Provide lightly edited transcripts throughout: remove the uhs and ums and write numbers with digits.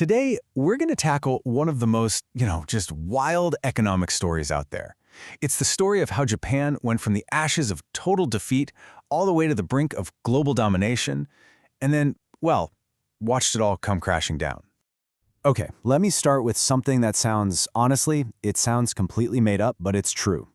Today, we're going to tackle one of the most, just wild economic stories out there. It's the story of how Japan went from the ashes of total defeat all the way to the brink of global domination, and then, well, watched it all come crashing down. Okay, let me start with something that honestly, it sounds completely made up, but it's true.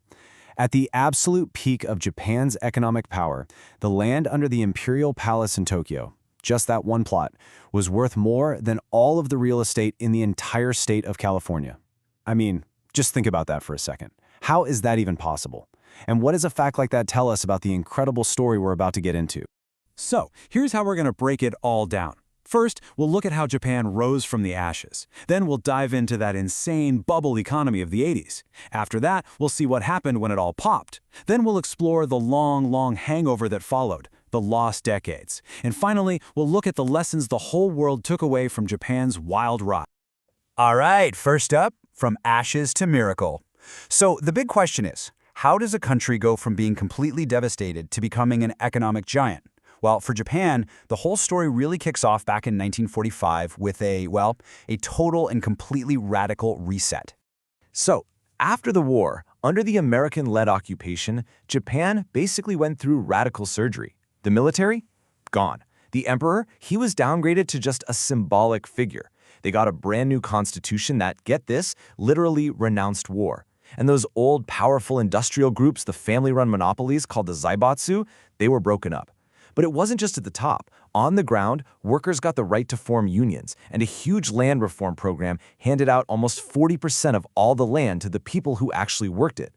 At the absolute peak of Japan's economic power, the land under the Imperial Palace in Tokyo, just that one plot, was worth more than all of the real estate in the entire state of California. I mean, just think about that for a second. How is that even possible? And what does a fact like that tell us about the incredible story we're about to get into? So, here's how we're going to break it all down. First, we'll look at how Japan rose from the ashes. Then we'll dive into that insane bubble economy of the 80s. After that, we'll see what happened when it all popped. Then we'll explore the long hangover that followed, the lost decades. And finally, we'll look at the lessons the whole world took away from Japan's wild ride. All right, first up, from ashes to miracle. So the big question is, how does a country go from being completely devastated to becoming an economic giant? Well, for Japan, the whole story really kicks off back in 1945 with a total and completely radical reset. So, after the war, under the American-led occupation, Japan basically went through radical surgery. The military? Gone. The emperor? He was downgraded to just a symbolic figure. They got a brand new constitution that, get this, literally renounced war. And those old, powerful industrial groups, the family-run monopolies called the zaibatsu, they were broken up. But it wasn't just at the top. On the ground, workers got the right to form unions, and a huge land reform program handed out almost 40% of all the land to the people who actually worked it.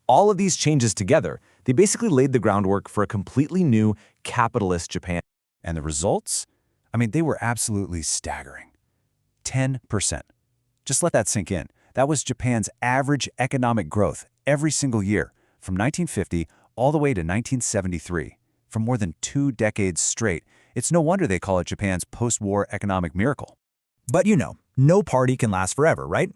All of these changes together, they basically laid the groundwork for a completely new capitalist Japan. And the results? They were absolutely staggering. 10%. Just let that sink in. That was Japan's average economic growth every single year, from 1950 all the way to 1973. For more than 2 decades straight, it's no wonder they call it Japan's post-war economic miracle. But no party can last forever, right?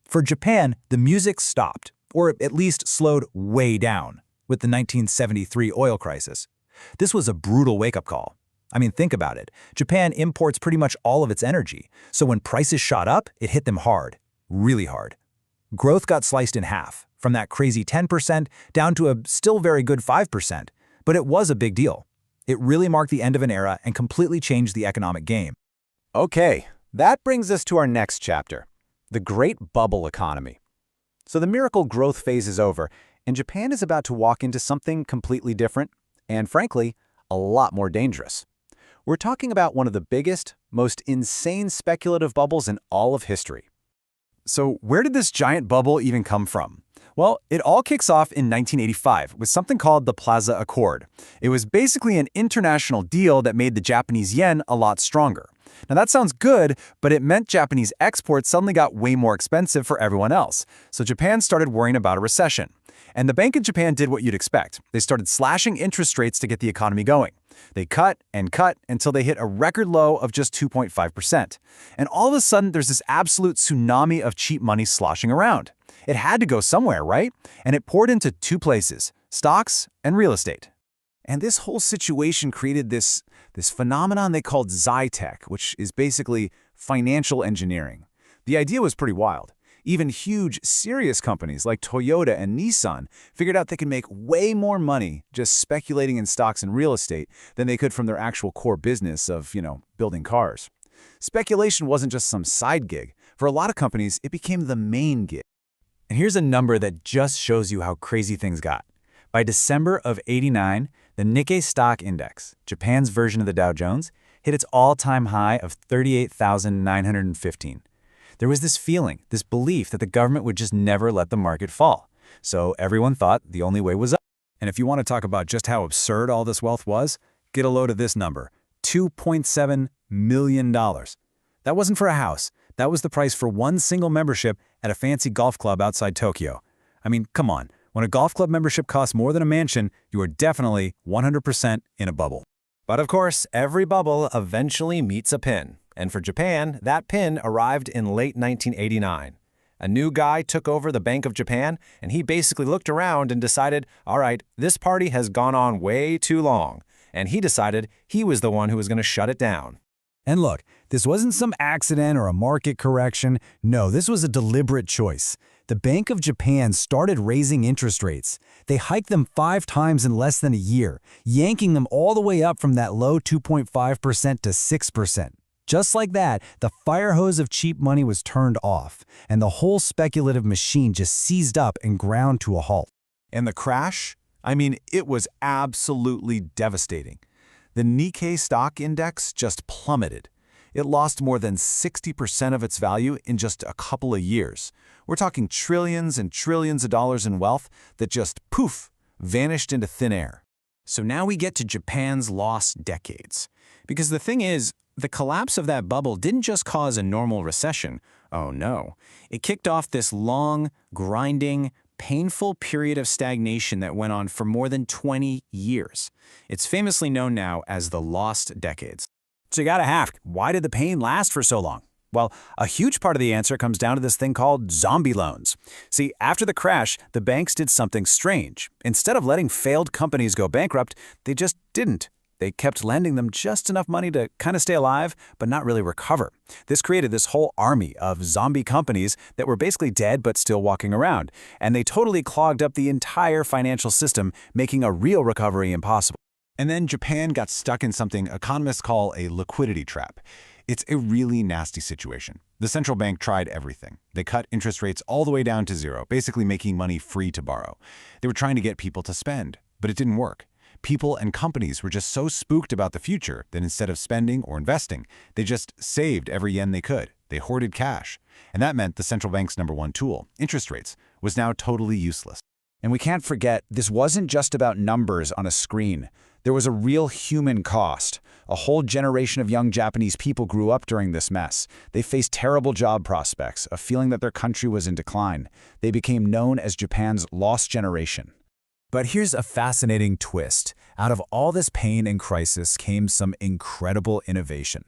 For Japan, the music stopped, or at least slowed way down, with the 1973 oil crisis. This was a brutal wake-up call. Think about it. Japan imports pretty much all of its energy, so when prices shot up, it hit them hard, really hard. Growth got sliced in half, from that crazy 10% down to a still very good 5%. But it was a big deal. It really marked the end of an era and completely changed the economic game. Okay, that brings us to our next chapter, the Great Bubble Economy. So the miracle growth phase is over, and Japan is about to walk into something completely different, and frankly, a lot more dangerous. We're talking about one of the biggest, most insane speculative bubbles in all of history. So where did this giant bubble even come from? Well, it all kicks off in 1985 with something called the Plaza Accord. It was basically an international deal that made the Japanese yen a lot stronger. Now that sounds good, but it meant Japanese exports suddenly got way more expensive for everyone else. So Japan started worrying about a recession. And the Bank of Japan did what you'd expect. They started slashing interest rates to get the economy going. They cut and cut until they hit a record low of just 2.5%. And all of a sudden, there's this absolute tsunami of cheap money sloshing around. It had to go somewhere, right? And it poured into 2 places, stocks and real estate. And this whole situation created this phenomenon they called Zytech, which is basically financial engineering. The idea was pretty wild. Even huge, serious companies like Toyota and Nissan figured out they could make way more money just speculating in stocks and real estate than they could from their actual core business of, building cars. Speculation wasn't just some side gig. For a lot of companies, it became the main gig. And here's a number that just shows you how crazy things got. By December of '89, the Nikkei stock index, Japan's version of the Dow Jones, hit its all-time high of 38,915. There was this feeling, this belief that the government would just never let the market fall. So everyone thought the only way was up. And if you want to talk about just how absurd all this wealth was, get a load of this number, $2.7 million. That wasn't for a house. That was the price for one single membership at a fancy golf club outside Tokyo. Come on. When a golf club membership costs more than a mansion, you are definitely 100% in a bubble. But of course, every bubble eventually meets a pin. And for Japan, that pin arrived in late 1989. A new guy took over the Bank of Japan, and he basically looked around and decided, all right, this party has gone on way too long. And he decided he was the one who was going to shut it down. And look, This wasn't some accident or a market correction. No, this was a deliberate choice. The Bank of Japan started raising interest rates. They hiked them 5 times in less than a year, yanking them all the way up from that low 2.5% to 6%. Just like that, the fire hose of cheap money was turned off, and the whole speculative machine just seized up and ground to a halt. And the crash? I mean, it was absolutely devastating. The Nikkei stock index just plummeted. It lost more than 60% of its value in just a couple of years. We're talking trillions and trillions of dollars in wealth that just, poof, vanished into thin air. So now we get to Japan's lost decades. Because the thing is, the collapse of that bubble didn't just cause a normal recession. Oh no. It kicked off this long, grinding, painful period of stagnation that went on for more than 20 years. It's famously known now as the lost decades. So you gotta ask, why did the pain last for so long? Well, a huge part of the answer comes down to this thing called zombie loans. See, after the crash, the banks did something strange. Instead of letting failed companies go bankrupt, they just didn't. They kept lending them just enough money to kind of stay alive, but not really recover. This created this whole army of zombie companies that were basically dead but still walking around, and they totally clogged up the entire financial system, making a real recovery impossible. And then Japan got stuck in something economists call a liquidity trap. It's a really nasty situation. The central bank tried everything. They cut interest rates all the way down to zero, basically making money free to borrow. They were trying to get people to spend, but it didn't work. People and companies were just so spooked about the future that instead of spending or investing, they just saved every yen they could. They hoarded cash. And that meant the central bank's #1 tool, interest rates, was now totally useless. And we can't forget, this wasn't just about numbers on a screen. There was a real human cost. A whole generation of young Japanese people grew up during this mess. They faced terrible job prospects, a feeling that their country was in decline. They became known as Japan's lost generation. But here's a fascinating twist. Out of all this pain and crisis came some incredible innovation.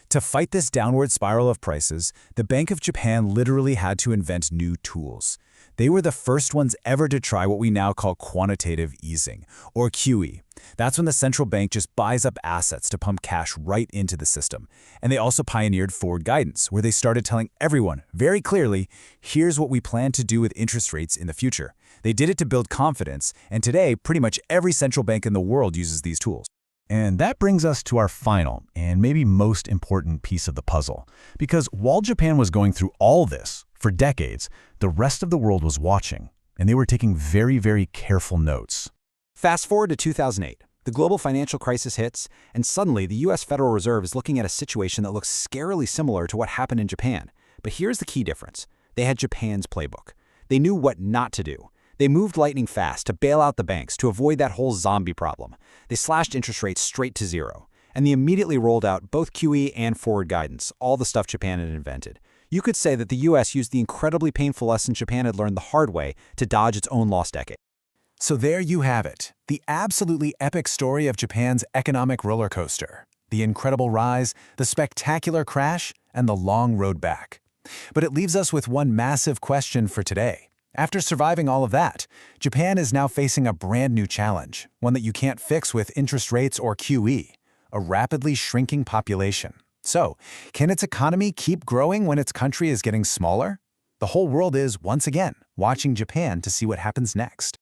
To fight this downward spiral of prices, the Bank of Japan literally had to invent new tools. They were the first ones ever to try what we now call quantitative easing, or QE. That's when the central bank just buys up assets to pump cash right into the system. And they also pioneered forward guidance, where they started telling everyone very clearly, here's what we plan to do with interest rates in the future. They did it to build confidence, and today, pretty much every central bank in the world uses these tools. And that brings us to our final and maybe most important piece of the puzzle. Because while Japan was going through all this for decades, the rest of the world was watching, and they were taking very, very careful notes. Fast forward to 2008. The global financial crisis hits, and suddenly the U.S. Federal Reserve is looking at a situation that looks scarily similar to what happened in Japan. But here's the key difference. They had Japan's playbook. They knew what not to do. They moved lightning fast to bail out the banks to avoid that whole zombie problem. They slashed interest rates straight to zero. And they immediately rolled out both QE and forward guidance, all the stuff Japan had invented. You could say that the U.S. used the incredibly painful lesson Japan had learned the hard way to dodge its own lost decade. So there you have it, the absolutely epic story of Japan's economic roller coaster. The incredible rise, the spectacular crash, and the long road back. But it leaves us with one massive question for today. After surviving all of that, Japan is now facing a brand new challenge, one that you can't fix with interest rates or QE, a rapidly shrinking population. So, can its economy keep growing when its country is getting smaller? The whole world is, once again, watching Japan to see what happens next.